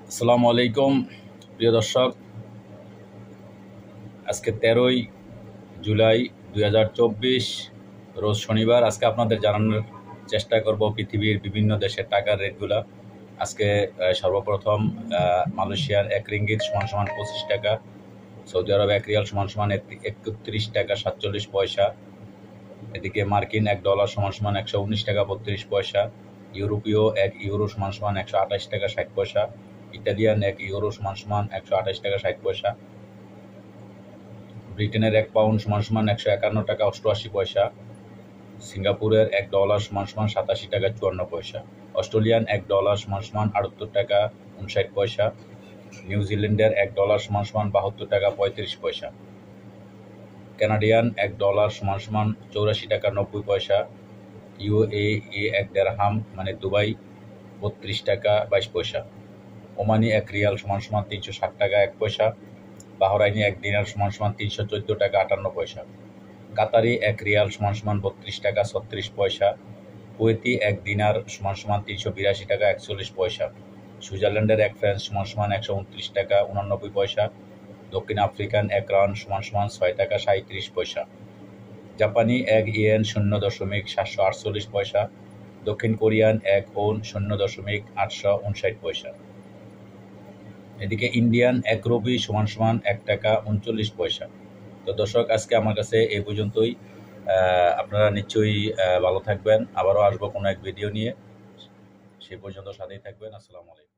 আসসালামু আলাইকুম প্রিয় দর্শক, আজকে 13ই জুলাই 2024 রোজ শনিবার। আজকে আপনাদের জানানোর চেষ্টা করব পৃথিবীর বিভিন্ন দেশের টাকার রেটগুলা। আজকে সর্বপ্রথম মালয়েশিয়ার 1 রিঙ্গিত সমান সমান 25 টাকা, সৌদি আরব 1 রিয়াল সমান সমান 31 টাকা 47 পয়সা, এদিকে মার্কিন $1 সমান সমান 119 টাকা 32 পয়সা, ইউরোপীয় 1 ইউরো সমান সমান 128 টাকা 60 পয়সা, ইটালিয়ান 1 ইউরো সমান সমান 128 টাকা 60 পয়সা, ব্রিটেনের 1 পাউন্ড সমান সমান 151 টাকা 88 পয়সা, সিঙ্গাপুরের $1 সমান সমান 87 টাকা 54 পয়সা, অস্ট্রেলিয়ান $1 সমান সমান 78 টাকা 59 পয়সা, নিউজিল্যান্ডের $1 সমান সমান 72 টাকা 35 পয়সা, কানাডিয়ান $1 সমান সমান 84 টাকা 90 পয়সা, UAE 1 দিরহাম মানে দুবাই 32 টাকা 22 পয়সা, ওমানি 1 রিয়াল সমান সমান 360 টাকা 1 পয়সা, বাহরাইনি 1 দিনার সমান সমান 314 টাকা 58 পয়সা, কাতারি 1 রিয়াল সমান সমান 32 টাকা 36 পয়সা, কুয়েতি 1 দিনার সমান সমান 382 টাকা 41 পয়সা, সুইজারল্যান্ডের 1 ফ্রান্ক সমান সমান 129 টাকা 89 পয়সা, দক্ষিণ আফ্রিকান 1 রান সমান সমান 6 টাকা 37 পয়সা, জাপানি 1 ইয়েন 0.748 পয়সা, দক্ষিণ কোরিয়ান 1 ওন 0.859 পয়সা, এদিকে ইন্ডিয়ান 1 রুপি সমান সমান 1 টাকা 39 পয়সা। তো দর্শক, আজকে আমার কাছে এই পর্যন্তই। আপনারা নিশ্চয়ই ভালো থাকবেন। আবারও আসবো কোনো এক ভিডিও নিয়ে। সেই পর্যন্ত সাথেই থাকবেন। আসসালামু আলাইকুম।